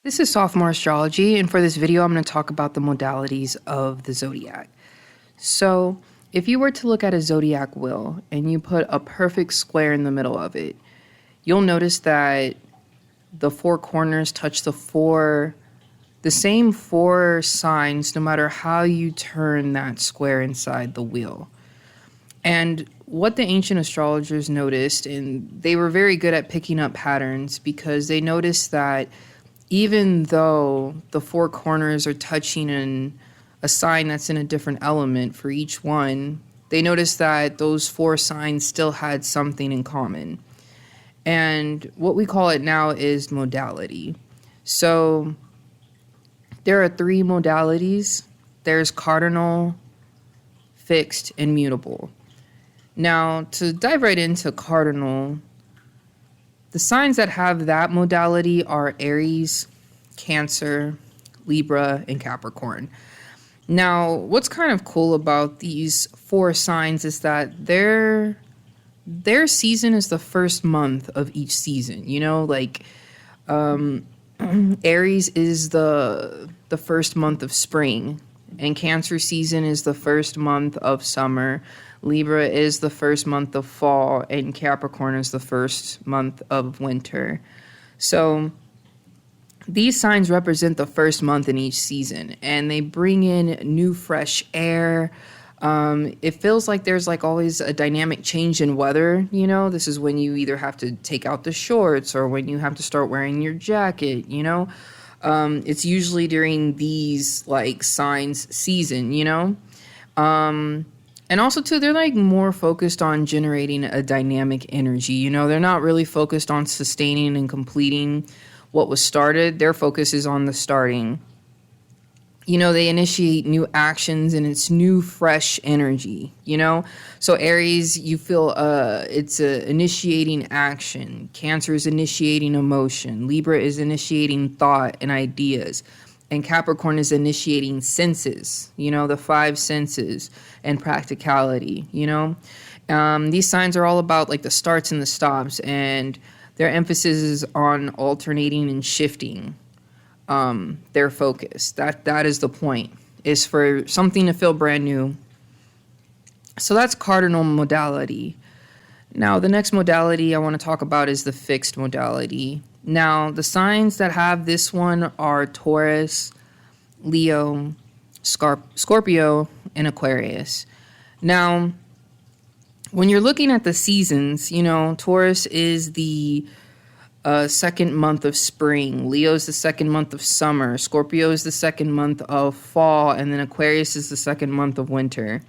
This is Sophomore Astrology, and for this video, I'm going to talk about the modalities of the zodiac. So, if you were to look at a zodiac wheel and you put a perfect square in the middle of it, you'll notice that the four corners touch the same four signs no matter how you turn that square inside the wheel. And what the ancient astrologers noticed, and they were very good at picking up patterns because they noticed that even though the four corners are touching in a sign that's in a different element for each one, they noticed that those four signs still had something in common. And what we call it now is modality. So there are three modalities. There's cardinal, fixed, and mutable. Now, to dive right into cardinal, the signs that have that modality are Aries, Cancer, Libra, and Capricorn. Now, what's kind of cool about these four signs is that their season is the first month of each season. You know, like Aries is the first month of spring, and Cancer season is the first month of summer. Libra is the first month of fall, and Capricorn is the first month of winter. So these signs represent the first month in each season, and they bring in new, fresh air. It feels like there's like always a dynamic change in weather. You know, this is when you either have to take out the shorts or when you have to start wearing your jacket, you know. It's usually during these like signs season, you know. And also, too, they're like more focused on generating a dynamic energy. You know, they're not really focused on sustaining and completing what was started. Their focus is on the starting. You know, they initiate new actions and it's new, fresh energy, you know? So Aries, you feel it's initiating action. Cancer is initiating emotion. Libra is initiating thought and ideas. And Capricorn is initiating senses, you know, the five senses and practicality, you know. These signs are all about like the starts and the stops, and their emphasis is on alternating and shifting their focus. That is the point, is for something to feel brand new. So that's cardinal modality. Now, the next modality I want to talk about is the fixed modality. Now, the signs that have this one are Taurus, Leo, Scorpio, and Aquarius. Now, when you're looking at the seasons, you know, Taurus is the second month of spring. Leo is the second month of summer. Scorpio is the second month of fall. And then Aquarius is the second month of winter.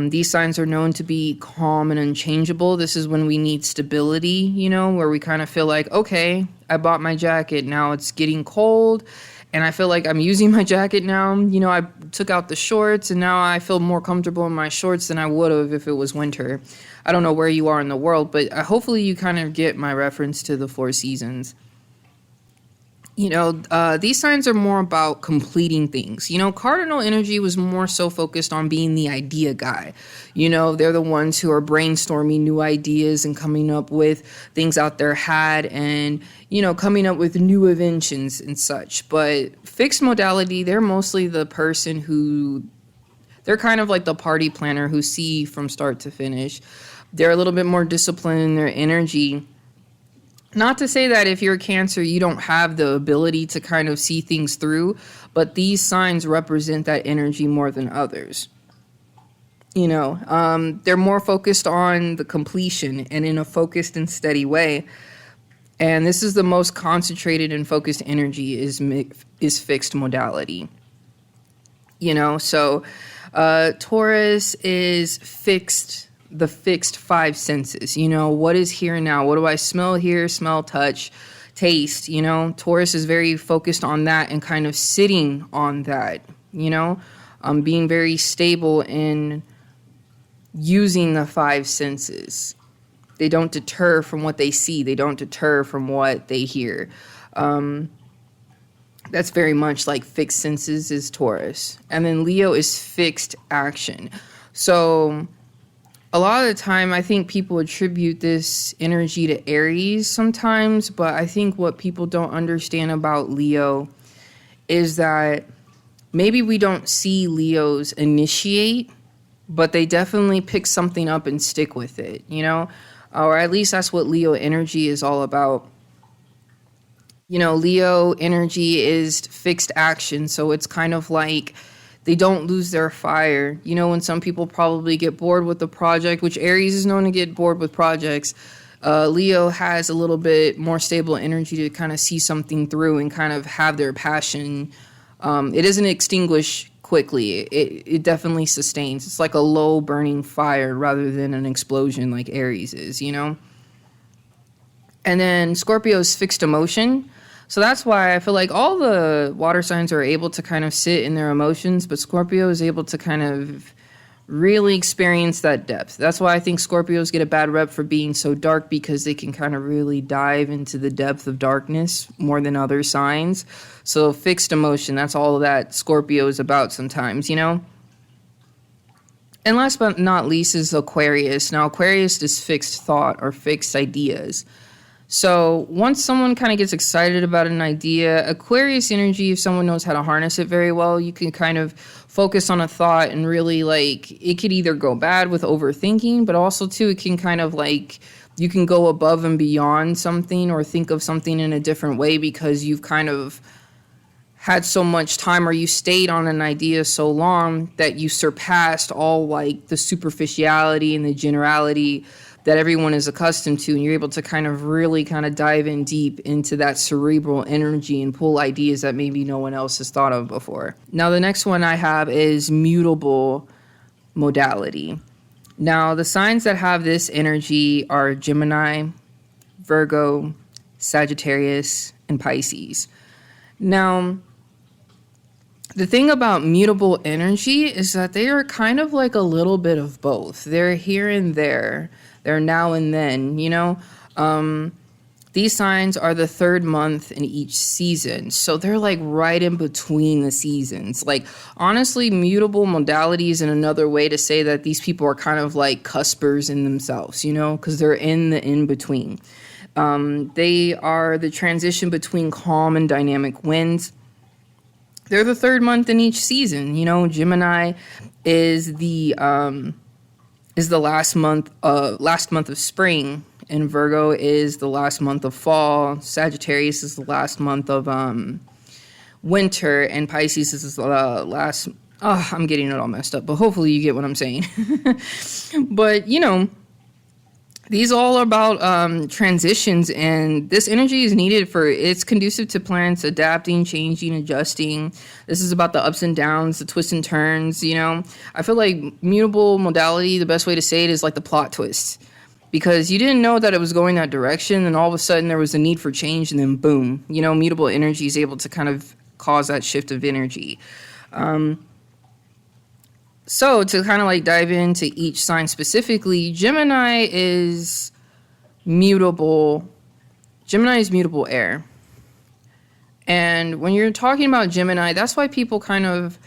These signs are known to be calm and unchangeable. This is when we need stability, you know, where we kind of feel like, okay, I bought my jacket. Now it's getting cold and I feel like I'm using my jacket now. You know, I took out the shorts and now I feel more comfortable in my shorts than I would have if it was winter. I don't know where you are in the world, but hopefully you kind of get my reference to the four seasons. You know, these signs are more about completing things. You know, cardinal energy was more so focused on being the idea guy. You know, they're the ones who are brainstorming new ideas and coming up with things out their head and, you know, coming up with new inventions and such. But fixed modality, they're mostly the person who, they're kind of like the party planner who see from start to finish. They're a little bit more disciplined in their energy. Not to say that if you're a Cancer, you don't have the ability to kind of see things through, but these signs represent that energy more than others. You know, they're more focused on the completion and in a focused and steady way. And this is the most concentrated and focused energy is fixed modality. You know, so Taurus is fixed. The fixed five senses, you know, what is here now? What do I smell, hear, smell, touch, taste? You know, Taurus is very focused on that and kind of sitting on that, you know, being very stable in using the five senses. They don't deter from what they see. They don't deter from what they hear. That's very much like fixed senses is Taurus. And then Leo is fixed action. So A lot of the time, I think people attribute this energy to Aries sometimes, but I think what people don't understand about Leo is that maybe we don't see Leos initiate, but they definitely pick something up and stick with it, you know? Or at least that's what Leo energy is all about. You know, Leo energy is fixed action, so it's kind of like they don't lose their fire. You know, when some people probably get bored with the project, which Aries is known to get bored with projects, Leo has a little bit more stable energy to kind of see something through and kind of have their passion. It doesn't extinguish quickly. It definitely sustains. It's like a low burning fire rather than an explosion like Aries is, you know? And then Scorpio's fixed emotion. So that's why I feel like all the water signs are able to kind of sit in their emotions, but Scorpio is able to kind of really experience that depth. That's why I think Scorpios get a bad rep for being so dark, because they can kind of really dive into the depth of darkness more than other signs. So fixed emotion, that's all that Scorpio is about sometimes, you know? And last but not least is Aquarius. Now, Aquarius is fixed thought or fixed ideas. So once someone kind of gets excited about an idea, Aquarius energy, if someone knows how to harness it very well, you can kind of focus on a thought and really, like, it could either go bad with overthinking, but also too, it can kind of like, you can go above and beyond something or think of something in a different way because you've kind of had so much time, or you stayed on an idea so long that you surpassed all like the superficiality and the generality that everyone is accustomed to, and you're able to kind of really kind of dive in deep into that cerebral energy and pull ideas that maybe no one else has thought of before. Now, the next one I have is mutable modality. Now, the signs that have this energy are Gemini, Virgo, Sagittarius, and Pisces. Now, the thing about mutable energy is that they are kind of like a little bit of both. They're here and there. They're now and then, you know. These signs are the third month in each season. So they're like right in between the seasons. Like, honestly, mutable modality is another way to say that these people are kind of like cuspers in themselves, you know, because they're in the in-between. They are the transition between calm and dynamic winds. They're the third month in each season. You know, Gemini is the last month of spring, and Virgo is the last month of fall. Sagittarius is the last month of winter, and Pisces is the last. Oh, I'm getting it all messed up, but hopefully you get what I'm saying. But you know, these all are about transitions, and this energy is needed it's conducive to planets adapting, changing, adjusting. This is about the ups and downs, the twists and turns, you know. I feel like mutable modality, the best way to say it is like the plot twist, because you didn't know that it was going that direction, and all of a sudden there was a need for change, and then boom, you know, mutable energy is able to kind of cause that shift of energy. So to kind of like dive into each sign specifically, Gemini is mutable. Gemini is mutable air. And when you're talking about Gemini, that's why people kind of,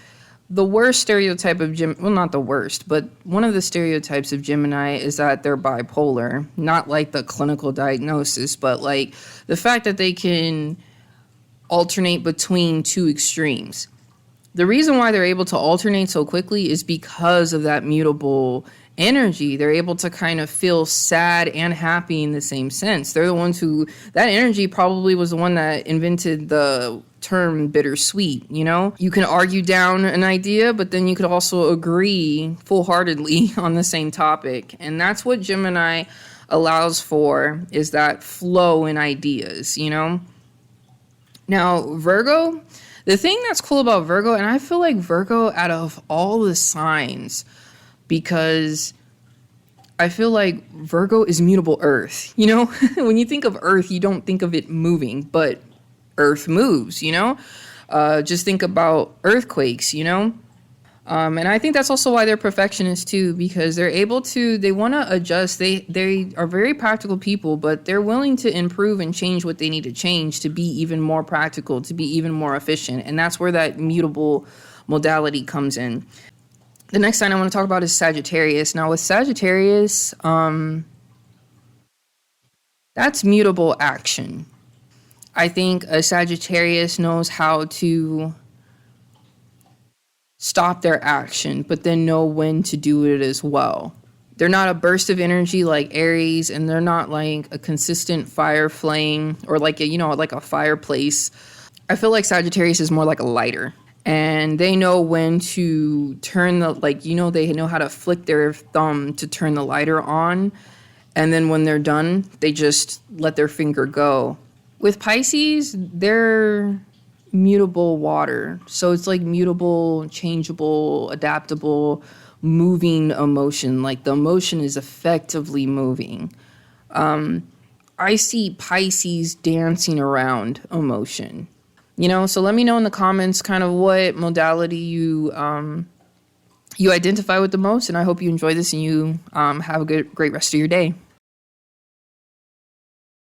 the worst stereotype of well, not the worst, but one of the stereotypes of Gemini is that they're bipolar. Not like the clinical diagnosis, but like the fact that they can alternate between two extremes. The reason why they're able to alternate so quickly is because of that mutable energy. They're able to kind of feel sad and happy in the same sense. They're the ones who, that energy probably was the one that invented the term bittersweet, you know? You can argue down an idea, but then you could also agree full-heartedly on the same topic. And that's what Gemini allows for, is that flow in ideas, you know? Now, Virgo, the thing that's cool about Virgo, and I feel like Virgo out of all the signs, because I feel like Virgo is mutable earth, you know? When you think of earth, you don't think of it moving, but earth moves, you know? Just think about earthquakes, you know? And I think that's also why they're perfectionists too, because they're able to, they want to adjust. They are very practical people, but they're willing to improve and change what they need to change to be even more practical, to be even more efficient. And that's where that mutable modality comes in. The next sign I want to talk about is Sagittarius. Now, with Sagittarius, that's mutable action. I think a Sagittarius knows how to stop their action, but then know when to do it as well. They're not a burst of energy like Aries, and they're not like a consistent fire flame or like like a fireplace. I feel like Sagittarius is more like a lighter, and they know when to turn they know how to flick their thumb to turn the lighter on, and then when they're done, they just let their finger go. With Pisces, they're mutable water. So it's like mutable, changeable, adaptable, moving emotion. Like the emotion is effectively moving. I see Pisces dancing around emotion. So let me know in the comments kind of what modality you identify with the most. And I hope you enjoy this and you have a great rest of your day.